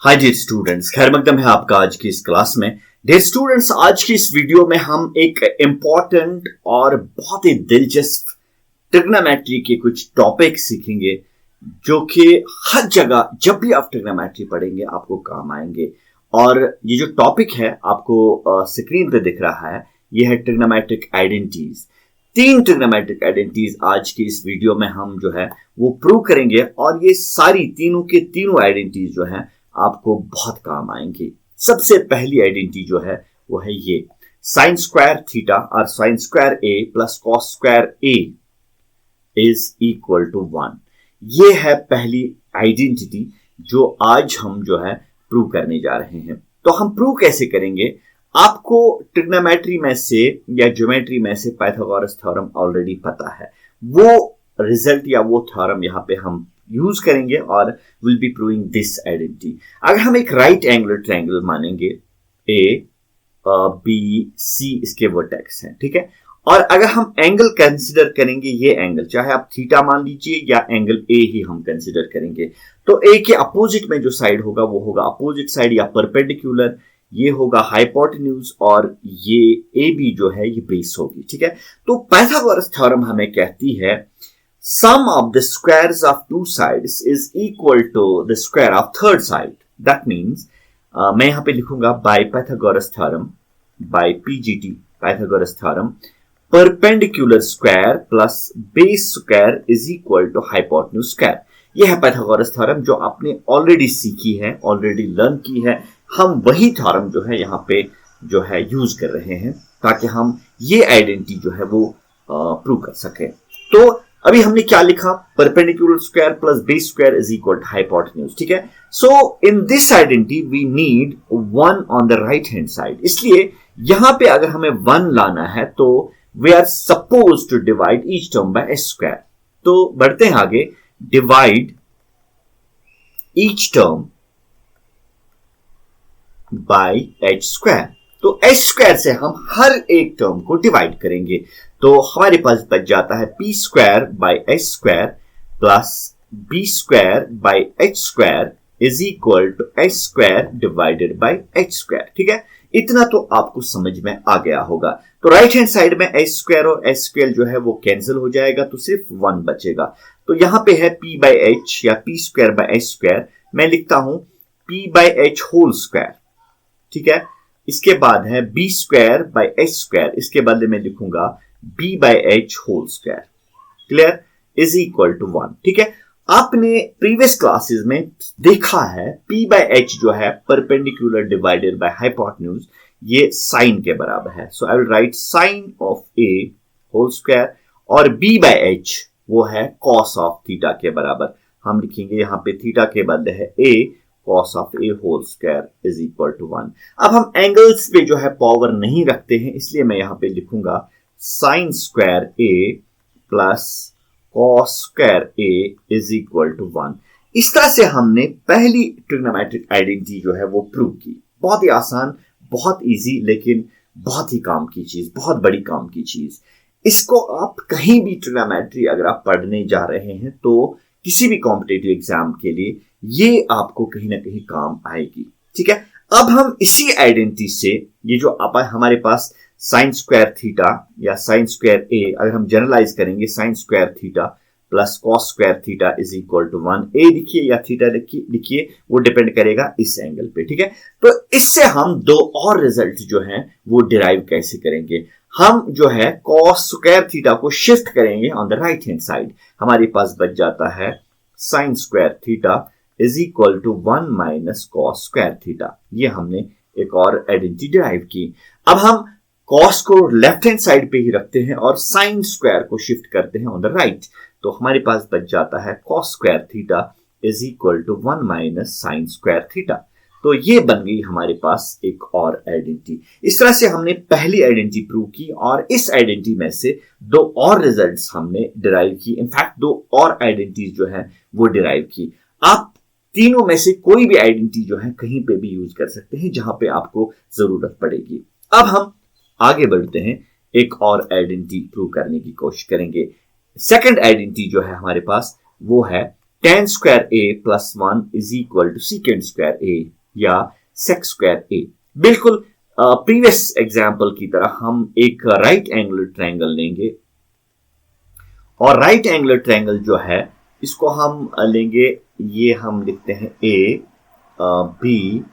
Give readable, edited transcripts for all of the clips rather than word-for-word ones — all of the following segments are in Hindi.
हाय डियर स्टूडेंट्स, खैर मकदम है आपका आज की इस क्लास में। डियर स्टूडेंट्स, आज की इस वीडियो में हम एक इम्पॉर्टेंट और बहुत ही दिलचस्प ट्रिग्नोमेट्री के कुछ टॉपिक सीखेंगे जो कि हर जगह जब भी आप ट्रिग्नोमेट्री पढ़ेंगे आपको काम आएंगे। और ये जो टॉपिक है आपको स्क्रीन पे दिख रहा है, ये है ट्रिग्नोमेट्रिक आइडेंटिटीज। 3 ट्रिग्नोमेट्रिक आइडेंटिटीज आज की इस वीडियो में हम जो है वो प्रूव करेंगे और ये सारी तीनों के तीनों आइडेंटिटीज जो है आपको बहुत काम आएंगी। सबसे पहली आइडेंटिटी जो है वो है ये साइन स्क्वायर थीटा और sine square A plus cos square A is equal to 1। ये है पहली आइडेंटिटी जो आज हम जो है प्रूव करने जा रहे हैं। तो हम प्रूव कैसे करेंगे? आपको ट्रिग्नोमेट्री में से या ज्योमेट्री में से पाइथागोरस थ्योरम ऑलरेडी पता है। वो रिजल्ट या वो थ्योरम यहाँ पे हम यूज करेंगे और will be proving this identity. अगर हम एक राइट एंगुलर ट्रायंगल मानेंगे, ए बी सी इसके वर्टेक्स हैं, ठीक है। और अगर हम एंगल कंसिडर करेंगे, ये एंगल चाहे आप थीटा मान लीजिए या एंगल ए ही हम कंसिडर करेंगे, तो ए के अपोजिट में जो साइड होगा वो होगा अपोजिट साइड या परपेंडिकुलर, ये होगा हाइपोटेन्यूज और ये ए बी जो है ये बेस होगी, ठीक है। तो पाइथागोरस थ्योरम हमें कहती है sum of the squares of two sides is equal to the square of third side. That means मैं यहां पे लिखूंगा by Pythagoras theorem, by PGT Pythagoras theorem, perpendicular square plus base square is equal to hypotenuse square. यह है पाइथागोरस थ्योरम जो आपने ऑलरेडी सीखी है, ऑलरेडी लर्न की है। हम वही थ्योरम जो है यहाँ पे जो है यूज कर रहे हैं ताकि हम ये आइडेंटिटी जो है वो प्रूव कर सके। तो अभी हमने क्या लिखा? Perpendicular square plus base square is equal to hypotenuse, ठीक है। So in this identity we need 1 on the right hand side. इसलिए यहां पे अगर हमें 1 लाना है तो we are suppose to divide each term by H square. तो बढ़ते हैं आगे, divide each term by H square. तो एच स्क्वायर से हम हर एक टर्म को डिवाइड करेंगे, तो हमारे पास बच जाता है P square by H square plus B square by H square is equal to H square divided by H square, ठीक है। इतना तो आपको समझ में आ गया होगा। तो राइट हैंड साइड में एच स्क्वायर और एच स्क्वायर जो है वो कैंसिल हो जाएगा, तो सिर्फ 1 बचेगा। तो यहां पे है पी बाय एच या P square by H square, मैं लिखता हूं P by H whole square, ठीक है। इसके बाद है B square by H square, इसके बदले में लिखूंगा B by H whole square, clear, is equal to 1, ठीक है। आपने प्रीवियस क्लासेस में देखा है पी बाय एच जो है परपेंडिकुलर डिवाइडेड बाय हाइपोटेन्यूज, ये साइन के बराबर है। So I will write sine of A whole square और बी बाय एच वो है कॉस ऑफ थीटा के बराबर। हम लिखेंगे यहां पे थीटा के बदले है ए cos of a whole square is equal to 1। अब हम एंगल्स पे जो है पावर नहीं रखते हैं, इसलिए मैं यहां पे लिखूंगा sin square a plus cos square a is equal to 1। इस तरह से हमने पहली ट्रिग्नोमेट्रिक आइडेंटिटी जो है वो प्रूव की। बहुत ही आसान, बहुत इजी, लेकिन बहुत ही काम की चीज, बहुत बड़ी काम की चीज। इसको आप कहीं भी ट्रिग्नोमेट्री अगर आप पढ़ने जा रहे हैं तो किसी भी कॉम्पिटिटिव एग्जाम के लिए ये आपको कहीं ना कहीं काम आएगी, ठीक है। अब हम इसी आइडेंटिटी से ये जो हमारे पास साइन स्क्वायर थीटा या साइन स्क्वायर ए, अगर हम जनरलाइज करेंगे sine square theta plus cos square theta is equal to 1। A लिखिए या थीटा लिखिए, वो डिपेंड करेगा इस एंगल पे, ठीक है। तो इससे हम 2 और रिजल्ट जो हैं वो डिराइव कैसे करेंगे? हम जो है कॉस स्क्वायर थीटा को शिफ्ट करेंगे on the right hand side. हमारे पास बच जाता है sine square theta is equal to 1 minus cos square theta. ये हमने एक और आइडेंटिटी डिराइव की। अब हम कॉस को लेफ्ट हैंड साइड पे ही रखते हैं और साइन स्क्वायर को शिफ्ट करते हैं ऑन द राइट, तो हमारे पास बच जाता है cos square theta is equal to 1 minus sine square theta. तो ये बन गई हमारे पास एक और आइडेंटिटी। इस तरह से हमने पहली आइडेंटिटी प्रूव की और इस आइडेंटिटी में से 2 और रिजल्ट्स हमने डिराइव की। इनफैक्ट 2 और आइडेंटिटीज जो है वो डिराइव की। आप तीनों में से कोई भी आइडेंटिटी जो है कहीं पे भी यूज कर सकते हैं जहां पे आपको जरूरत पड़ेगी। अब हम आगे बढ़ते हैं, एक और आइडेंटिटी प्रूव करने की कोशिश करेंगे। सेकंड आइडेंटिटी जो है हमारे पास वो है tan square A plus 1 is equal to secant square A या सेक स्क्वायर ए। बिल्कुल प्रीवियस एग्जाम्पल की तरह हम एक राइट एंगुलर ट्रायंगल लेंगे और राइट एंगुलर ट्रायंगल जो है इसको हम लेंगे, ये हम लिखते हैं ए, बी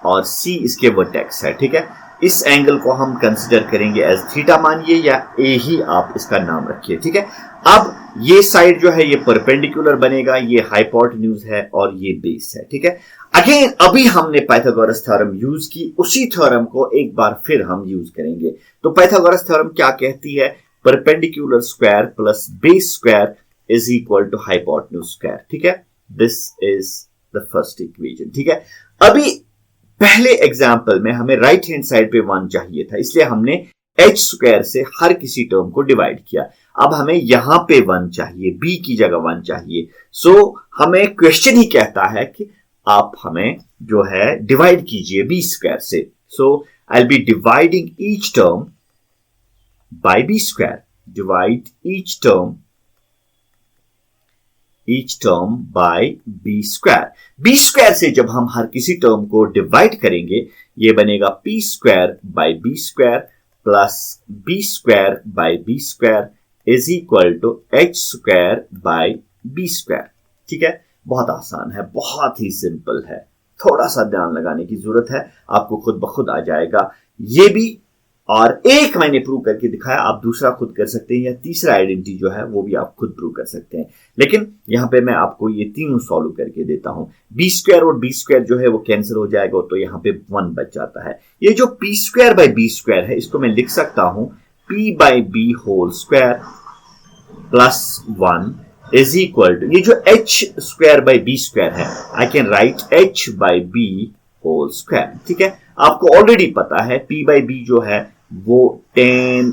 और सी इसके वर्टेक्स है, ठीक है। इस एंगल को हम कंसीडर करेंगे एज थीटा मानिए या ए ही आप इसका नाम रखिए, ठीक है। अब ये साइड जो है ये परपेंडिकुलर बनेगा, ये हाइपोटेन्यूज है और ये बेस है, ठीक है। अगेन अभी हमने पाइथागोरस थ्योरम यूज की, उसी थ्योरम को एक बार फिर हम यूज करेंगे। तो पाइथागोरस थ्योरम क्या कहती है? Perpendicular square plus base square is equal to hypotenuse square, ठीक है। This is the first equation, ठीक है। अभी पहले एग्जाम्पल में हमें राइट हैंड साइड पे 1 चाहिए था, इसलिए हमने एच स्क्वायर से हर किसी टर्म को डिवाइड किया। अब हमें यहां पे 1 चाहिए, बी की जगह 1 चाहिए। सो हमें क्वेश्चन ही कहता है कि आप हमें जो है डिवाइड कीजिए बी स्क्वायर से। So I will be dividing each term by B square, divide each term by B square. B square से जब हम हर किसी टर्म को डिवाइड करेंगे ये बनेगा P square by B square plus B square by B square is equal to H square by B square, ठीक है। बहुत आसान है, बहुत ही सिंपल है, थोड़ा सा ध्यान लगाने की जरूरत है, आपको खुद ब खुद आ जाएगा। ये भी और एक मैंने प्रूव करके दिखाया, आप दूसरा खुद कर सकते हैं या तीसरा आइडेंटिटी जो है वो भी आप खुद प्रूव कर सकते हैं। लेकिन यहां पे मैं आपको ये तीनों सॉल्व करके देता हूं। बी स्क्वायर और बी स्क्वायर जो है वो कैंसिल हो जाएगा, तो यहां पे 1 बच जाता है। ये जो P square by B square है इसको मैं लिख सकता हूं P by B whole square plus 1 is equal to, ये जो H square by B square है I can write H by B whole square, ठीक है। आपको ऑलरेडी पता है पी बाय बी जो है वो tan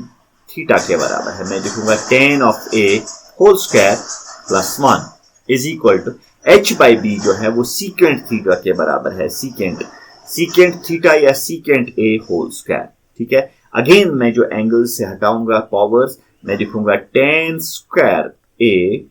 थीटा के बराबर है। मैं लिखूंगा tan of A whole square plus 1 is equal to H by B जो है वो सीकेंट थीटा के बराबर है, सीकेंट थीटा या सीकेंट ए होल स्क्वायर, ठीक है। अगेन मैं जो एंगल से हटाऊंगा पावर्स, मैं लिखूंगा tan square A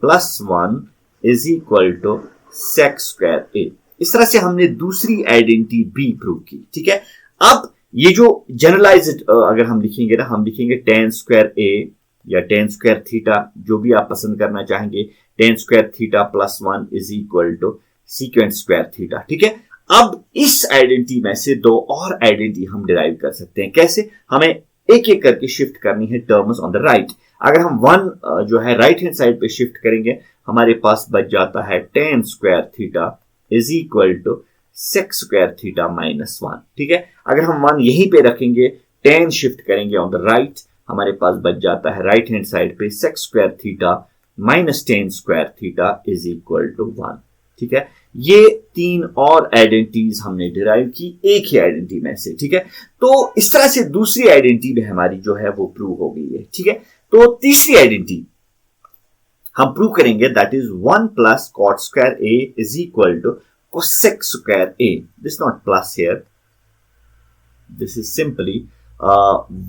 plus 1 is equal to sec square A. इस तरह से हमने दूसरी आइडेंटिटी बी प्रूव की, ठीक है। अब ये जो जनरलाइज्ड अगर हम लिखेंगे ना, हम लिखेंगे tan स्क्वायर ए या tan स्क्वायर थीटा, जो भी आप पसंद करना चाहेंगे, tan square theta plus 1 is equal to secant square theta, ठीक है। अब इस आइडेंटिटी में से 2 और आइडेंटिटी हम डिराइव कर सकते हैं। कैसे? हमें एक एक करके शिफ्ट करनी है टर्म्स ऑन द राइट। अगर हम 1 जो है राइट हैंड साइड पे शिफ्ट करेंगे, हमारे पास बच जाता है tan square theta is equal to sec square theta minus 1, ठीक है। अगर हम 1 यहीं पे रखेंगे, tan शिफ्ट करेंगे ऑन द राइट, हमारे पास बच जाता है राइट हैंड साइड पे sec square theta minus tan square theta is equal to 1, ठीक है। ये 3 और आइडेंटिटीज हमने डिराइव की एक ही आइडेंटिटी में से, ठीक है। तो इस तरह से दूसरी आइडेंटिटी भी हमारी जो है वो प्रूव हो गई है, ठीक है। तो तीसरी आइडेंटिटी हम प्रूव करेंगे, that is 1 plus cot square A is equal to cosec square a. This is not plus here. This is simply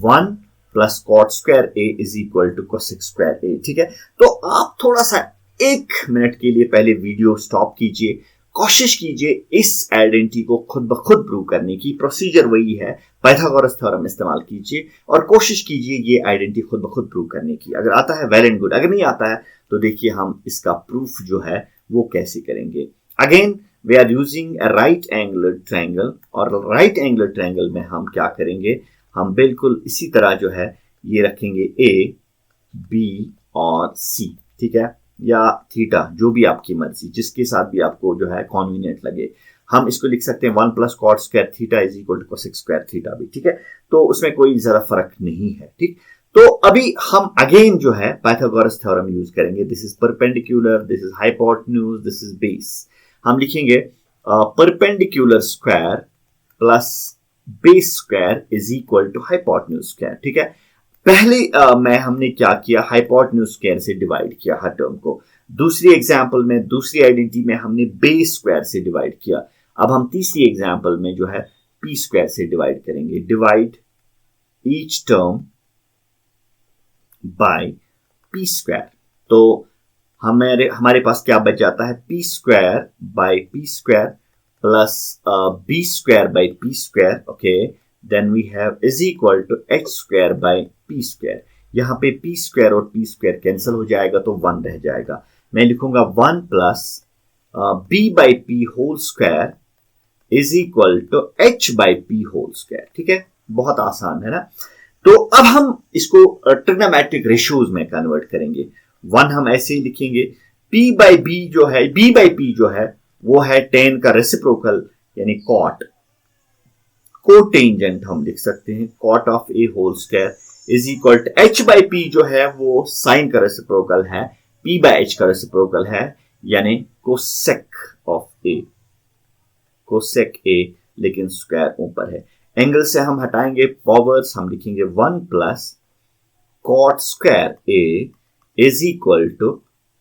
1 plus cot square a is equal to cosec square a, ठीक है। तो आप थोड़ा सा 1 मिनट के लिए पहले वीडियो स्टॉप कीजिए, कोशिश कीजिए इस आइडेंटिटी को खुद ब खुद प्रूव करने की। प्रोसीजर वही है, पाइथागोरस थ्योरम इस्तेमाल कीजिए और कोशिश कीजिए ये आइडेंटिटी खुद ब खुद प्रूव करने की। अगर आता है वेल एंड गुड, अगर नहीं आता है तो देखिए हम इसका प्रूफ जो है वो कैसे करेंगे। Again we are using a right angular triangle, और right angular triangle में हम क्या करेंगे, हम बिल्कुल इसी तरह जो है ये रखेंगे a, b और c, ठीक है, या थीटा, जो भी आपकी मर्जी, जिसके साथ भी आपको जो है कॉन्वीनियंट लगे। हम इसको लिख सकते हैं 1 plus cot square theta is equal to cosec square theta भी, ठीक है। तो उसमें कोई जरा फर्क नहीं है, ठीक। तो अभी हम अगेन जो है पाइथागोरस थ्योरम यूज करेंगे। This is perpendicular, this is hypotenuse, this is base. हम लिखेंगे perpendicular square plus base square is equal to hypotenuse square, ठीक है। पहले हमने क्या किया, हाइपोटेन्यूज स्क्वायर से डिवाइड किया हर टर्म को। दूसरी एग्जांपल में, दूसरी आइडेंटिटी में हमने बेस स्क्वायर से डिवाइड किया। अब हम तीसरी एग्जांपल में जो है पी स्क्वायर से डिवाइड करेंगे। Divide each term by P square. तो हमारे पास क्या बच जाता है, P square by P square plus B square by P square, okay, then we have is equal to H square by P square. यहाँ पे पी स्क्वायर और पी स्क्वायर कैंसिल हो जाएगा तो 1 रह जाएगा। मैं लिखूंगा 1 plus B by P whole square is equal to H by P whole square. ठीक है, बहुत आसान है ना। तो अब हम इसको ट्रिग्नोमेट्रिक रेशियोज में कन्वर्ट करेंगे। 1 हम ऐसे ही लिखेंगे, p बाई बी जो है, b बाई p जो है वो है tan का रेसिप्रोकल यानी cot, कोटेंजेंट हम लिख सकते हैं cot of a whole square is equal to h by p जो है वो साइन का रेसिप्रोकल है, p बाई h का रेसिप्रोकल है यानी cosec of a, cosec a, लेकिन स्क्वायर ऊपर है। एंगल से हम हटाएंगे पावर्स, हम लिखेंगे 1 plus cot square a is equal to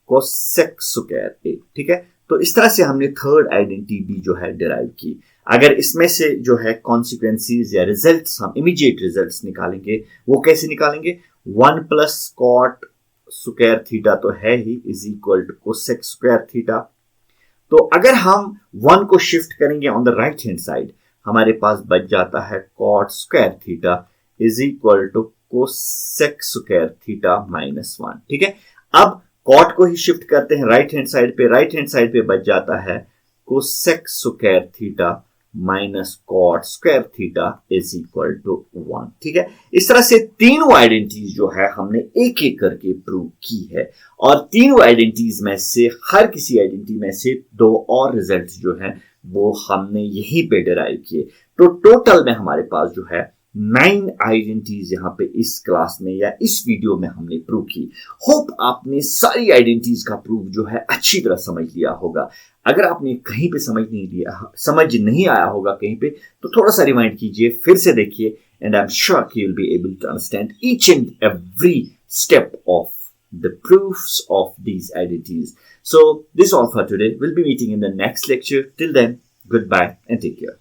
cosec square a। ठीक है, तो इस तरह से हमने थर्ड आइडेंटिटी भी जो है डिराइव की। अगर इसमें से जो है कॉन्सिक्वेंसीज या रिजल्ट्स, हम इमीडिएट रिजल्ट्स निकालेंगे, वो कैसे निकालेंगे, 1 प्लस कॉट स्क्वायर थीटा तो है ही is equal to cosec square theta. तो अगर हम 1 को शिफ्ट करेंगे on the right hand side, हमारे पास बच जाता है cot square theta is equal to cosec square theta minus 1। ठीक है, अब कॉट को ही शिफ्ट करते हैं राइट हैंड साइड पे, राइट हैंड साइड पे बच जाता है cosec square theta minus cot square theta is equal to 1। ठीक है, इस तरह से तीनों आइडेंटिटीज जो है हमने एक एक करके प्रूव की है, और तीनों आइडेंटिटीज में से हर किसी आइडेंटिटी में से 2 और रिजल्ट्स जो हैं वो हमने यहीं पे डिराइव किए। तो टोटल में हमारे पास जो है 9 आइडेंटिटीज यहाँ पे इस क्लास में या इस वीडियो में हमने प्रूव की। होप आपने सारी आइडेंटिटीज का प्रूफ जो है अच्छी तरह समझ लिया होगा। अगर आपने कहीं पे समझ नहीं आया होगा कहीं पे, तो थोड़ा सा रिमाइंड कीजिए, फिर से देखिए, and I am sure you will be able to understand each and every step of the proofs of these identities. So this is all for today. We'll be meeting in the next lecture. Till then, goodbye and take care.